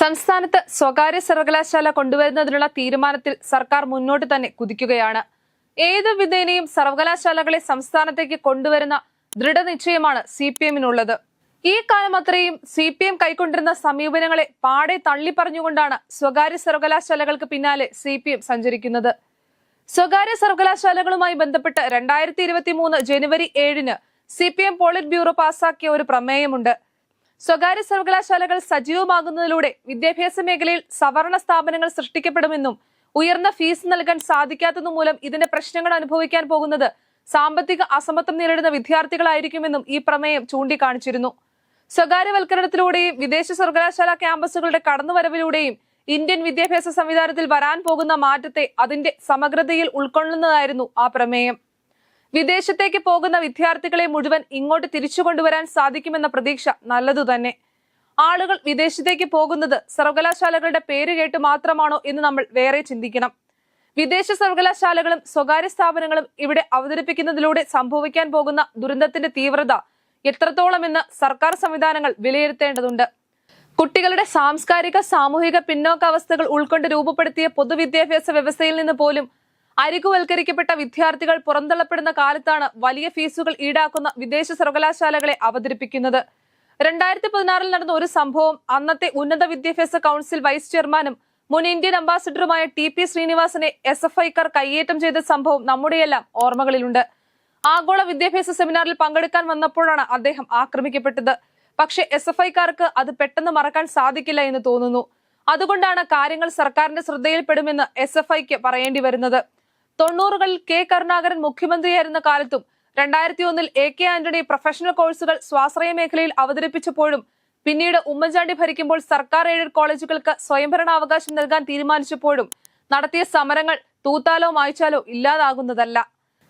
സംസ്ഥാനത്ത് സ്വകാര്യ സർവകലാശാല കൊണ്ടുവരുന്നതിനുള്ള തീരുമാനത്തിൽ സർക്കാർ മുന്നോട്ട് തന്നെ കുതിക്കുകയാണ്. ഏതു വിധേനയും സർവകലാശാലകളെ സംസ്ഥാനത്തേക്ക് കൊണ്ടുവരുന്ന ദൃഢനിശ്ചയമാണ് CPM-നുള്ളത്. ഈ കാലം അത്രയും CPM കൈക്കൊണ്ടിരുന്ന സമീപനങ്ങളെ പാടെ തള്ളിപ്പറഞ്ഞുകൊണ്ടാണ് സ്വകാര്യ സർവകലാശാലകൾക്ക് പിന്നാലെ CPM സഞ്ചരിക്കുന്നത്. സ്വകാര്യ സർവകലാശാലകളുമായി ബന്ധപ്പെട്ട് 2023 ജനുവരി 7-ന് CPM പോളിറ്റ് ബ്യൂറോ പാസാക്കിയ ഒരു പ്രമേയമുണ്ട്. സ്വകാര്യ സർവകലാശാലകൾ സജീവമാകുന്നതിലൂടെ വിദ്യാഭ്യാസ മേഖലയിൽ സവർണ സ്ഥാപനങ്ങൾ സൃഷ്ടിക്കപ്പെടുമെന്നും ഉയർന്ന ഫീസ് നൽകാൻ സാധിക്കാത്തതുമൂലം ഇതിന്റെ പ്രശ്നങ്ങൾ അനുഭവിക്കാൻ പോകുന്നത് സാമ്പത്തിക അസമത്വം നേരിടുന്ന വിദ്യാർത്ഥികളായിരിക്കുമെന്നും ഈ പ്രമേയം ചൂണ്ടിക്കാണിച്ചിരുന്നു. സ്വകാര്യവൽക്കരണത്തിലൂടെയും വിദേശ സർവകലാശാല ക്യാമ്പസുകളുടെ കടന്നുവരവിലൂടെയും ഇന്ത്യൻ വിദ്യാഭ്യാസ സംവിധാനത്തിൽ വരാൻ പോകുന്ന മാറ്റത്തെ അതിന്റെ സമഗ്രതയിൽ ഉൾക്കൊള്ളുന്നതായിരുന്നു ആ പ്രമേയം. വിദേശത്തേക്ക് പോകുന്ന വിദ്യാർത്ഥികളെ മുഴുവൻ ഇങ്ങോട്ട് തിരിച്ചു കൊണ്ടുവരാൻ സാധിക്കുമെന്ന പ്രതീക്ഷ നല്ലതുതന്നെ. ആളുകൾ വിദേശത്തേക്ക് പോകുന്നത് സർവകലാശാലകളുടെ പേര് കേട്ട് മാത്രമാണോ എന്ന് നമ്മൾ വേറെ ചിന്തിക്കണം. വിദേശ സർവകലാശാലകളും സ്വകാര്യ സ്ഥാപനങ്ങളും ഇവിടെ അവതരിപ്പിക്കുന്നതിലൂടെ സംഭവിക്കാൻ പോകുന്ന ദുരന്തത്തിന്റെ തീവ്രത എത്രത്തോളമെന്ന് സർക്കാർ സംവിധാനങ്ങൾ വിലയിരുത്തേണ്ടതുണ്ട്. കുട്ടികളുടെ സാംസ്കാരിക സാമൂഹിക പിന്നോക്കാവസ്ഥകൾ ഉൾക്കൊണ്ട് രൂപപ്പെടുത്തിയ പൊതുവിദ്യാഭ്യാസ വ്യവസ്ഥയിൽ നിന്ന് പോലും അരികുവൽക്കരിക്കപ്പെട്ട വിദ്യാർത്ഥികൾ പുറന്തള്ളപ്പെടുന്ന കാലത്താണ് വലിയ ഫീസുകൾ ഈടാക്കുന്ന വിദേശ സർവകലാശാലകളെ അവതരിപ്പിക്കുന്നത്. 2016 നടന്ന ഒരു സംഭവം അന്നത്തെ ഉന്നത വിദ്യാഭ്യാസ കൗൺസിൽ വൈസ് ചെയർമാനും മുൻ ഇന്ത്യൻ അംബാസിഡറുമായ TP ശ്രീനിവാസനെ SFIക്കാർ കയ്യേറ്റം ചെയ്ത സംഭവം നമ്മുടെയെല്ലാം ഓർമ്മകളിലുണ്ട്. ആഗോള വിദ്യാഭ്യാസ സെമിനാറിൽ പങ്കെടുക്കാൻ വന്നപ്പോഴാണ് അദ്ദേഹം ആക്രമിക്കപ്പെട്ടത്. പക്ഷെ SFIക്കാർക്ക് അത് പെട്ടെന്ന് മറക്കാൻ സാധിക്കില്ല എന്ന് തോന്നുന്നു. അതുകൊണ്ടാണ് കാര്യങ്ങൾ സർക്കാരിന്റെ ശ്രദ്ധയിൽപ്പെടുമെന്ന് SFIക്ക് പറയേണ്ടി വരുന്നത്. 90കളിൽ K കരുണാകരൻ മുഖ്യമന്ത്രിയായിരുന്ന കാലത്തും 2001-ൽ AK ആന്റണി പ്രൊഫഷണൽ കോഴ്സുകൾ സ്വാശ്രയ മേഖലയിൽ അവതരിപ്പിച്ചപ്പോഴും പിന്നീട് ഉമ്മൻചാണ്ടി ഭരിക്കുമ്പോൾ സർക്കാർ എയ്ഡഡ് കോളേജുകൾക്ക് സ്വയംഭരണാവകാശം നൽകാൻ തീരുമാനിച്ചപ്പോഴും നടത്തിയ സമരങ്ങൾ തൂത്താലോ മായ്ച്ചാലോ ഇല്ലാതാകുന്നതല്ല.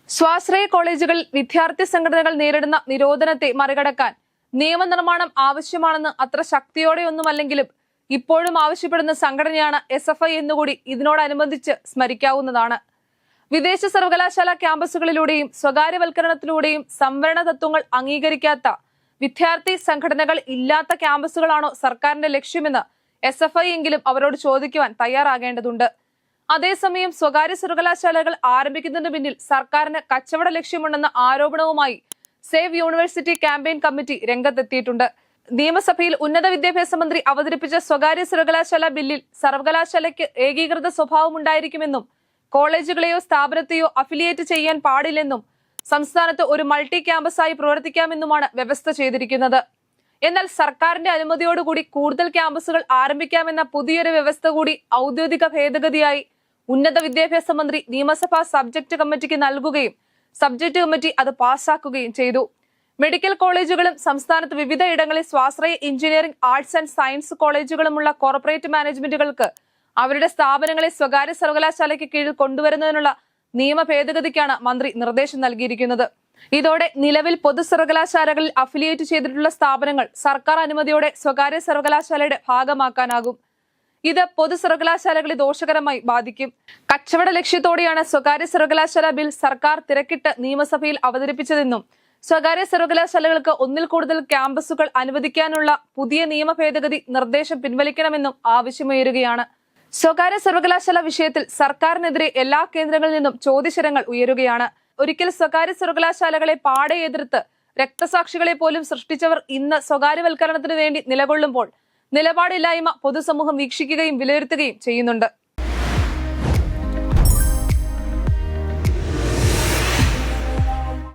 സ്വാശ്രയ കോളേജുകളിൽ വിദ്യാർത്ഥി സംഘടനകൾ നേരിടുന്ന നിരോധനത്തെ മറികടക്കാൻ നിയമനിർമ്മാണം ആവശ്യമാണെന്ന് അത്ര ശക്തിയോടെയൊന്നുമല്ലെങ്കിലും ഇപ്പോഴും ആവശ്യപ്പെടുന്ന സംഘടനയാണ് SFI എന്നുകൂടി ഇതിനോടനുബന്ധിച്ച് സ്മരിക്കാവുന്നതാണ്. വിദേശ സർവകലാശാല ക്യാമ്പസുകളിലൂടെയും സ്വകാര്യവൽക്കരണത്തിലൂടെയും സംവരണ തത്വങ്ങൾ അംഗീകരിക്കാത്ത വിദ്യാർത്ഥി സംഘടനകൾ ഇല്ലാത്ത ക്യാമ്പസുകളാണോ സർക്കാരിന്റെ ലക്ഷ്യമെന്ന് SFI എങ്കിലും അവരോട് ചോദിക്കുവാൻ തയ്യാറാകേണ്ടതുണ്ട്. അതേസമയം സ്വകാര്യ സർവകലാശാലകൾ ആരംഭിക്കുന്നതിന് പിന്നിൽ സർക്കാരിന് കച്ചവട ലക്ഷ്യമുണ്ടെന്ന ആരോപണവുമായി സേവ് യൂണിവേഴ്സിറ്റി ക്യാമ്പയിൻ കമ്മിറ്റി രംഗത്തെത്തിയിട്ടുണ്ട്. നിയമസഭയിൽ ഉന്നത വിദ്യാഭ്യാസ മന്ത്രി അവതരിപ്പിച്ച സ്വകാര്യ സർവകലാശാല ബില്ലിൽ സർവകലാശാലയ്ക്ക് ഏകീകൃത സ്വഭാവം ഉണ്ടായിരിക്കുമെന്നും കോളേജുകളെയോ സ്ഥാപനത്തെയോ അഫിലിയേറ്റ് ചെയ്യാൻ പാടില്ലെന്നും സംസ്ഥാനത്ത് ഒരു മൾട്ടി ക്യാമ്പസായി പ്രവർത്തിക്കാമെന്നുമാണ് വ്യവസ്ഥ ചെയ്തിരിക്കുന്നത്. എന്നാൽ സർക്കാരിന്റെ അനുമതിയോടുകൂടി കൂടുതൽ ക്യാമ്പസുകൾ ആരംഭിക്കാമെന്ന പുതിയൊരു വ്യവസ്ഥ കൂടി ഔദ്യോഗിക ഭേദഗതിയായി ഉന്നത വിദ്യാഭ്യാസ മന്ത്രി നിയമസഭാ സബ്ജക്ട് കമ്മിറ്റിക്ക് നൽകുകയും സബ്ജക്ട് കമ്മിറ്റി അത് പാസാക്കുകയും ചെയ്തു. മെഡിക്കൽ കോളേജുകളും സംസ്ഥാനത്ത് വിവിധ ഇടങ്ങളിൽ സ്വാശ്രയ എഞ്ചിനീയറിംഗ്, ആർട്സ് ആൻഡ് സയൻസ് കോളേജുകളുമുള്ള കോർപ്പറേറ്റ് മാനേജ്മെന്റുകൾക്ക് അവരുടെ സ്ഥാപനങ്ങളെ സ്വകാര്യ സർവകലാശാലയ്ക്ക് കീഴിൽ കൊണ്ടുവരുന്നതിനുള്ള നിയമ ഭേദഗതിക്കാണ് മന്ത്രി നിർദ്ദേശം നൽകിയിരിക്കുന്നത്. ഇതോടെ നിലവിൽ പൊതു സർവകലാശാലകളിൽ അഫിലിയേറ്റ് ചെയ്തിട്ടുള്ള സ്ഥാപനങ്ങൾ സർക്കാർ അനുമതിയോടെ സ്വകാര്യ സർവകലാശാലയുടെ ഭാഗമാക്കാനാകും. ഇത് പൊതു സർവകലാശാലകളെ ദോഷകരമായി ബാധിക്കും. കച്ചവട ലക്ഷ്യത്തോടെയാണ് സ്വകാര്യ സർവകലാശാല ബിൽ സർക്കാർ തിരക്കിട്ട് നിയമസഭയിൽ അവതരിപ്പിച്ചതെന്നും സ്വകാര്യ സർവകലാശാലകൾക്ക് ഒന്നിൽ കൂടുതൽ ക്യാമ്പസുകൾ അനുവദിക്കാനുള്ള പുതിയ നിയമ ഭേദഗതി നിർദ്ദേശം പിൻവലിക്കണമെന്നും ആവശ്യമുയരുകയാണ്. സ്വകാര്യ സർവകലാശാല വിഷയത്തിൽ സർക്കാരിനെതിരെ എല്ലാ കേന്ദ്രങ്ങളിൽ നിന്നും ചോദ്യശരങ്ങൾ ഉയരുകയാണ്. ഒരിക്കൽ സ്വകാര്യ സർവകലാശാലകളെ പാടെ എതിർത്ത് രക്തസാക്ഷികളെ പോലും സൃഷ്ടിച്ചവർ ഇന്ന് സ്വകാര്യവൽക്കരണത്തിന് വേണ്ടി നിലകൊള്ളുമ്പോൾ നിലപാടില്ലായ്മ പൊതുസമൂഹം വീക്ഷിക്കുകയും വിലയിരുത്തുകയും ചെയ്യുന്നുണ്ട്.